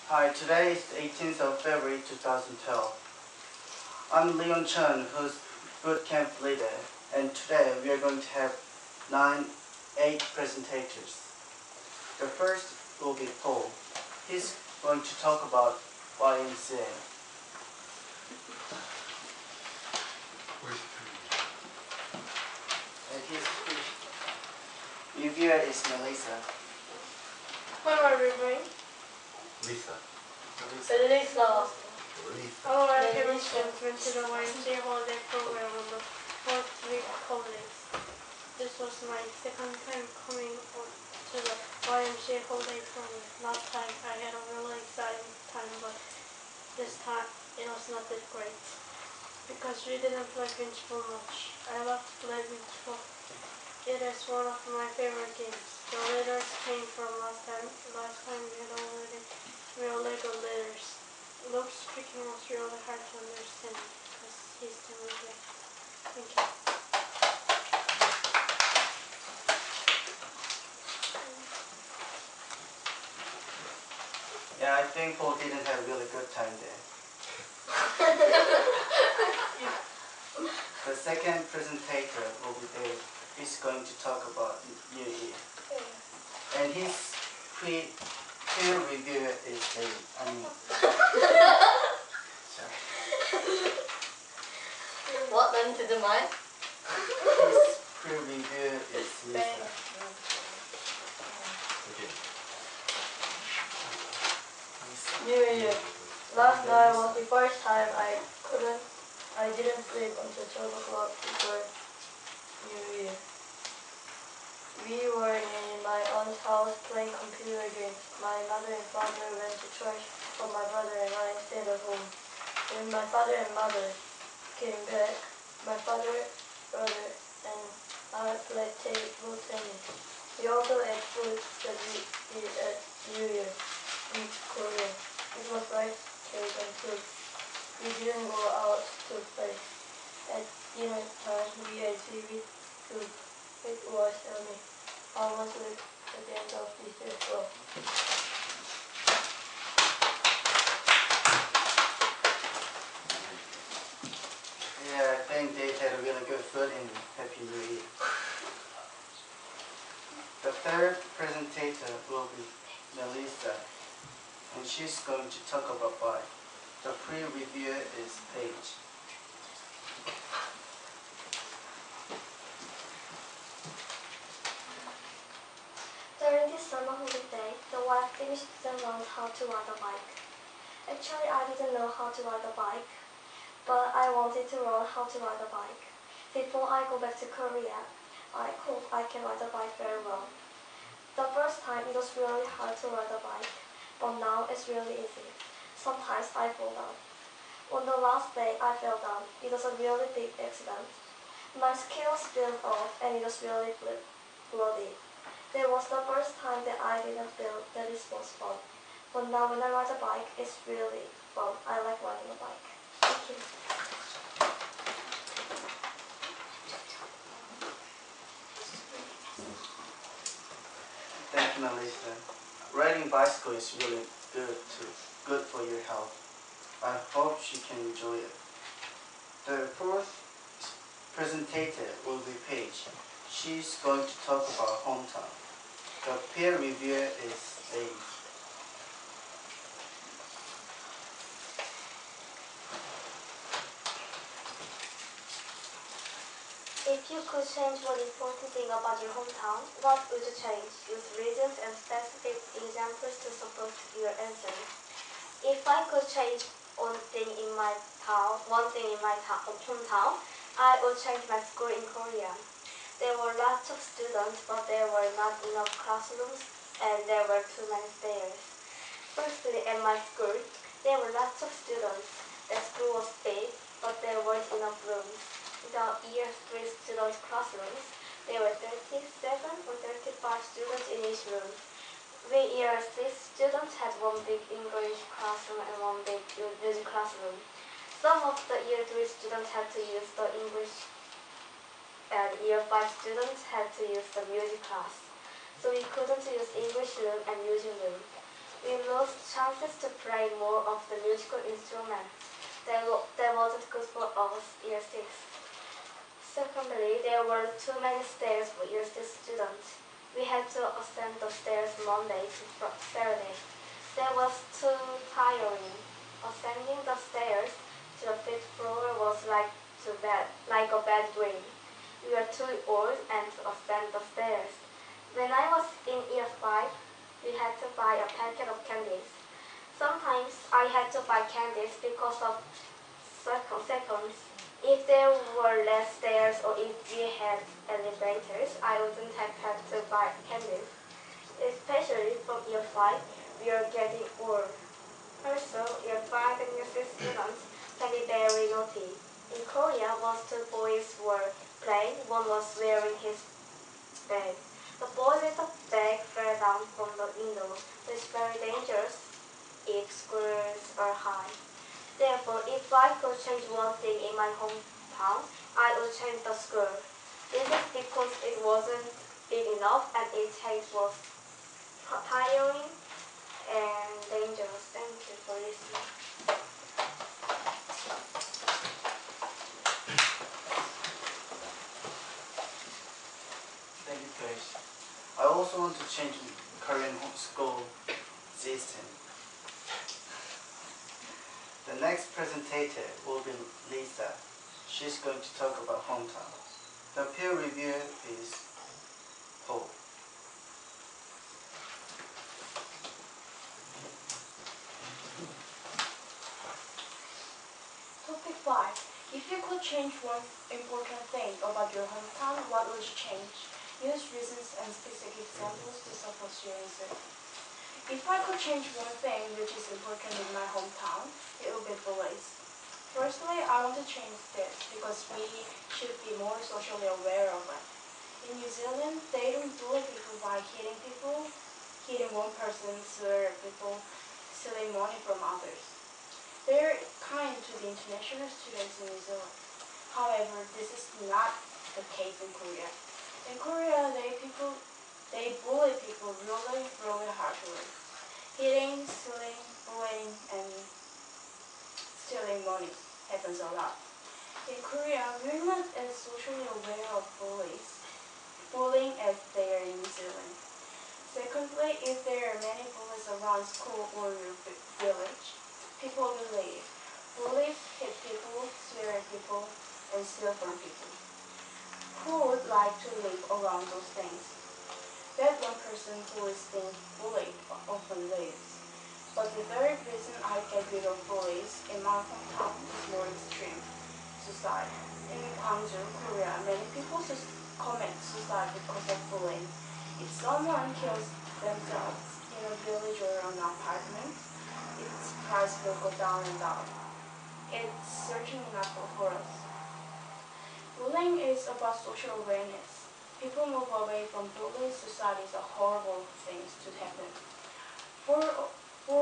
Hi, today is the 18th of February 2012. I'm Leon Chen, who's boot camp leader, and today we are going to have 8 presentators. The first will be Paul. He's going to talk about YMCA. And his reviewer is Melissa. What am I reviewing? Lisa. Hello, I have went to the YMCA holiday program on the 4th week holidays. This was my second time coming to the YMCA holiday program. Last time I had a really exciting time, but this time it was not that great because we didn't play beach ball much. I love to play beach ball. It is one of my favorite games. The letters came from last time. Last time we had already real Lego letters. Luke's speaking was really hard to understand because he's still here. Thank you. Yeah, I think Paul didn't have a really good time there. The second presentator will be Dave. He's going to talk about New Year. And his peer reviewer is Dave. What then to the mind? His peer reviewer is Lisa. Okay. New Year. Last night was the first time I didn't sleep until 12 o'clock before New Year. We were in my aunt's house playing computer games. My mother and father went to church, but my brother and I stayed at home. When my father and mother came back, my father, brother, and I played table tennis. We also ate food that we eat at New Year in Korea. It was rice, cake, and food. We didn't go out to play. At dinner time, we ate seaweed soup. It was yummy. I was with at the end of this year as well. Yeah, I think they had a really good food in Happy New Year. The third presentator will be Melissa, and she's going to talk about why. The pre-reviewer is Paige. During this summer holiday, the wife finished to learn how to ride a bike. Actually, I didn't know how to ride a bike, but I wanted to learn how to ride a bike. Before I go back to Korea, I hope I can ride a bike very well. The first time it was really hard to ride a bike, but now it's really easy. Sometimes I fall down. On the last day I fell down, it was a really big accident. My scales spilled off and it was really bloody. That was the first time that I didn't feel that it was fun. But now when I ride a bike, it's really fun. I like riding a bike. Thank you. Thank you, Melissa. Riding bicycle is really good for your health. I hope she can enjoy it. The fourth presentator will be Paige. She's going to talk about hometown. The peer reviewer is Dave. If you could change one important thing about your hometown, what would you change? Use reasons and specific examples to support your answer. If I could change one thing in my hometown, I would change my school in Korea. There were lots of students, but there were not enough classrooms, and there were too many stairs. Firstly, at my school, there were lots of students. The school was big, but there weren't enough rooms. The year 3 students' classrooms, there were 37 or 35 students in each room. We year 6 students had one big English classroom and one big music classroom. Some of the year 3 students had to use the English, and year 5 students had to use the music class. So we couldn't use English room and music room. we lost chances to play more of the musical instruments. That wasn't good for us year 6. Secondly, there were too many stairs for year 6 students. We had to ascend the stairs Monday to Saturday. That was too tiring. Ascending the stairs to the 5th floor was like a bad dream. We were too old and to ascend the stairs. When I was in year 5, we had to buy a packet of candies. Sometimes I had to buy candies because of seconds. If there were less stairs or if we had elevators, I wouldn't have had to buy candies. Especially from year 5, we are getting old. Also, year 5 and year 6 students can be very naughty. In Korea, once 2 boys were playing, one was wearing his bag. The boy with the bag fell down from the window, which is very dangerous if schools are high. Therefore, if I could change one thing in my hometown, I would change the school. This is because it wasn't big enough and its height was tiring and dangerous. Thank you for listening. Thank you, Grace. I also want to change Korean homeschool system. The next presentator will be Lisa. She's going to talk about hometown. The peer reviewer is Paul. Topic 5. If you could change one important thing about your hometown, what would you change? Use reasons and specific examples to support your answer. If I could change one thing which is important in my hometown, it would be bullies. Firstly, I want to change this because we should be more socially aware of it. In New Zealand, they don't bully people by hitting one person, or people stealing money from others. They're kind to the international students in New Zealand. However, this is not the case in Korea. In Korea, they bully people really harshly. Hitting, stealing, bullying, and stealing money happens a lot. In Korea, we're not as socially aware of bullying as they are in New Zealand. Secondly, if there are many bullies around school or your village, people will leave. Bullies hit people, swear at people, and steal from people. Who would like to live around those things? That one person who is being bullied often leaves. But the very reason I get rid of bullies in my hometown is more extreme. Suicide. In Gwangju, Korea, many people commit suicide because of bullying. If someone kills themselves in a village or an apartment, its price will go down and down. It's certainly not good for us. Bullying is about social awareness. People move away from bullying. Suicide is a horrible thing to happen. For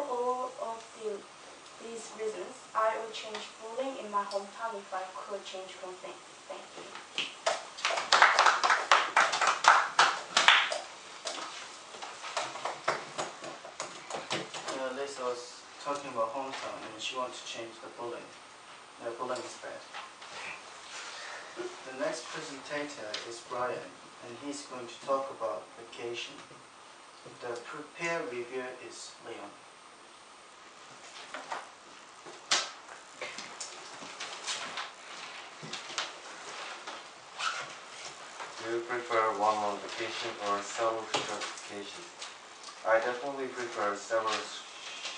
all of these reasons, I would change bullying in my hometown if I could change one thing. Thank you. Lisa was talking about hometown and she wants to change the bullying. Bullying is bad. The next presentator is Brian, and he's going to talk about vacation. The peer reviewer is Leon. Do you prefer one-month vacation or several short vacations? I definitely prefer several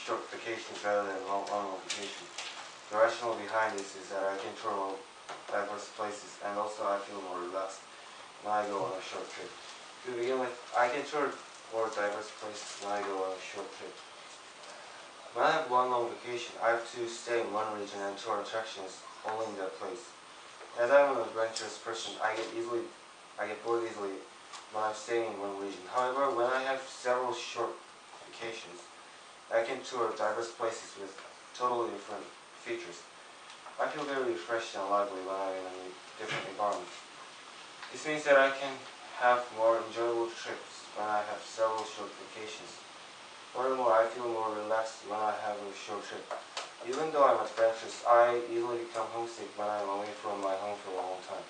short vacations rather than one-month vacation. The rationale behind this is that I can travel diverse places and also I feel more relaxed when I go on a short trip. To begin with, I can tour more diverse places when I go on a short trip. When I have one long vacation, I have to stay in one region and tour attractions only in that place. As I'm an adventurous person, I get bored easily when I'm staying in one region. However, when I have several short vacations, I can tour diverse places with totally different features. I feel very refreshed and lively when I'm in a different environment. This means that I can have more enjoyable trips when I have several short vacations. Furthermore, I feel more relaxed when I have a short trip. Even though I'm adventurous, I easily become homesick when I'm away from my home for a long time.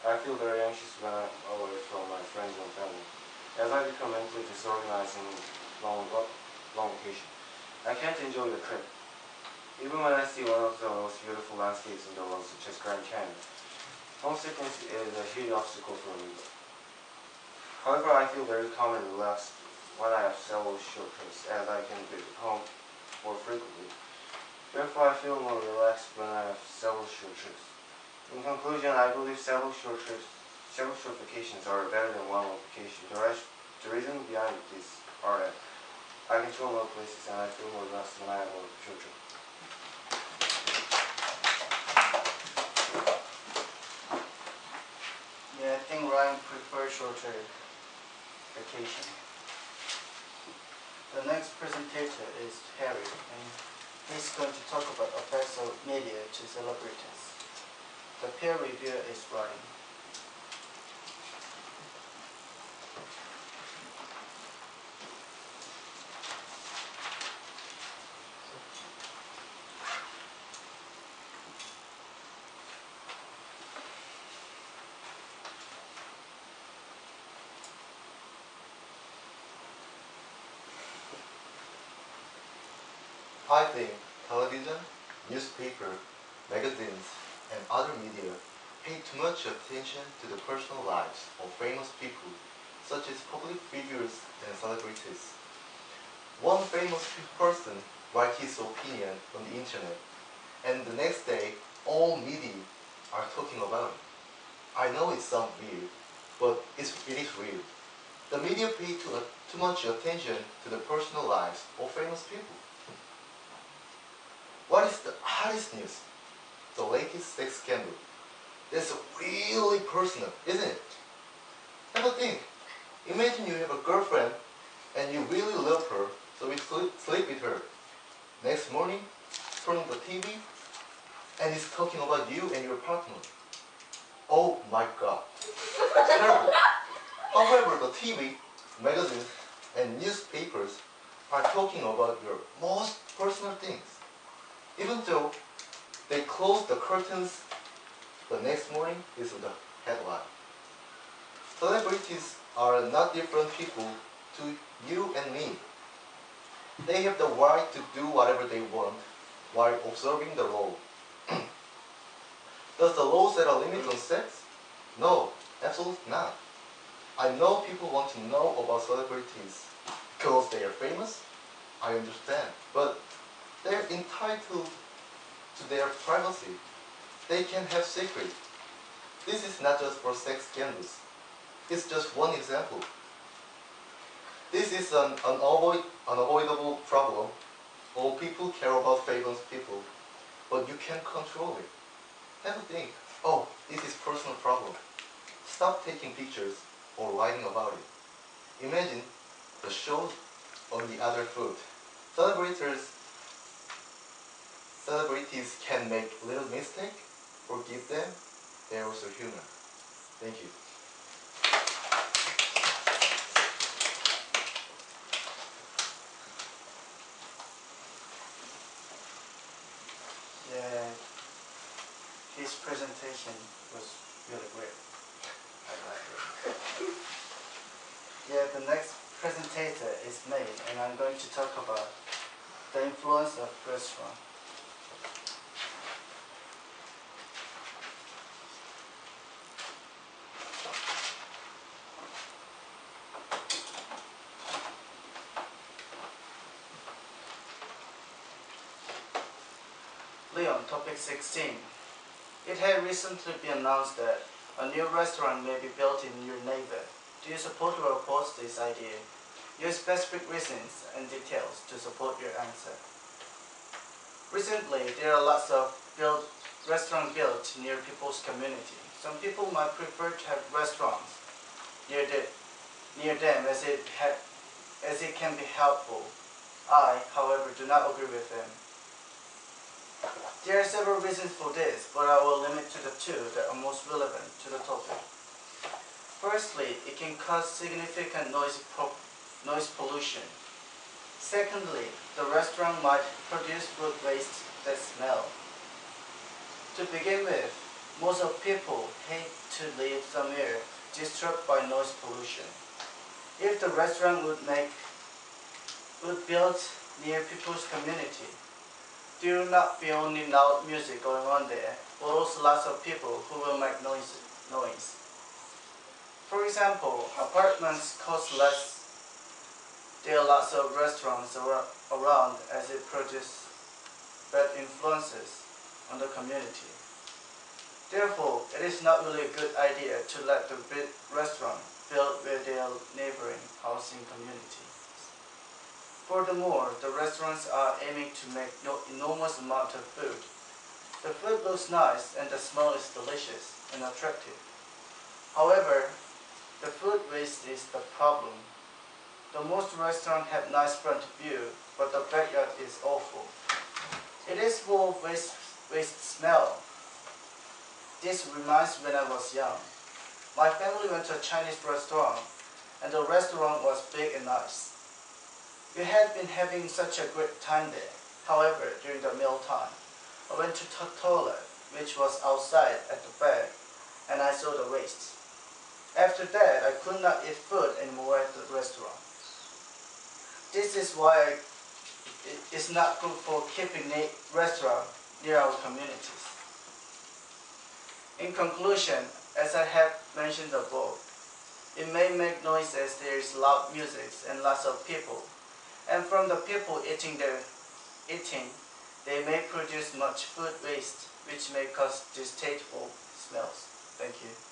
I feel very anxious when I'm away from my friends and family, as I become mentally disorganized in long vacation. I can't enjoy the trip. Even when I see one of the most beautiful landscapes in the world, such as Grand Canyon, homesickness is a huge obstacle for me. However, I feel very calm and relaxed when I have several short trips, as I can be home more frequently. Therefore, I feel more relaxed when I have several short trips. In conclusion, I believe several short vacations are better than one long vacation. The reason behind this are that I control more places and I feel more relaxed when I have a short trip. Yeah, I think Ryan prefers shorter vacation. The next presenter is Harry, and he's going to talk about effects of media to celebrities. The peer reviewer is Ryan. I think television, newspaper, magazines, and other media pay too much attention to the personal lives of famous people, such as public figures and celebrities. One famous person writes his opinion on the internet, and the next day, all media are talking about it. I know it sounds weird, but it is real. The media pay too much attention to the personal lives of famous people. What is the hottest news? The latest sex scandal. That's really personal, isn't it? Have a think. Imagine you have a girlfriend and you really love her, so you sleep with her. Next morning, turn on the TV and it's talking about you and your partner. Oh my God. Terrible. However, the TV, magazines, and newspapers are talking about your most personal things. Even though they close the curtains, the next morning is the headline. Celebrities are not different people to you and me. They have the right to do whatever they want while observing the law. Does the law set a limit on sex? No, absolutely not. I know people want to know about celebrities because they are famous. I understand. But they're entitled to their privacy. They can have secrets. This is not just for sex scandals. It's just one example. This is an unavoidable problem. All people care about famous people, but you can't control it. Have a think. Oh, this is personal problem. Stop taking pictures or writing about it. Imagine the show on the other foot. Celebrities can make little mistake. Forgive them. They're also human. Thank you. Yeah, his presentation was really great. I like it. Yeah, the next presenter is me, and I'm going to talk about the influence of restaurant. Leon, topic 16. It had recently been announced that a new restaurant may be built in your neighbor. Do you support or oppose this idea? Use specific reasons and details to support your answer. Recently, there are lots of restaurants built near people's community. Some people might prefer to have restaurants near them as it can be helpful. I, however, do not agree with them. There are several reasons for this, but I will limit to the two that are most relevant to the topic. Firstly, it can cause significant noise pollution. Secondly, the restaurant might produce food waste that smell. To begin with, most of people hate to live somewhere disturbed by noise pollution. If the restaurant would build near people's community, there will not be only loud music going on there, but also lots of people who will make noise. For example, apartments cost less. There are lots of restaurants around as it produces bad influences on the community. Therefore, it is not really a good idea to let the big restaurant build with their neighboring housing community. Furthermore, the restaurants are aiming to make enormous amount of food. The food looks nice and the smell is delicious and attractive. However, the food waste is the problem. The most restaurants have nice front view, but the backyard is awful. It is full of waste smell. This reminds when I was young. My family went to a Chinese restaurant, and the restaurant was big and nice. We had been having such a great time there. However, during the meal time, I went to the toilet, which was outside at the back, and I saw the waste. After that, I could not eat food anymore at the restaurant. This is why it is not good for keeping a restaurant near our communities. In conclusion, as I have mentioned above, it may make noise as there is loud music and lots of people. And from the people eating, they may produce much food waste, which may cause distasteful smells. Thank you.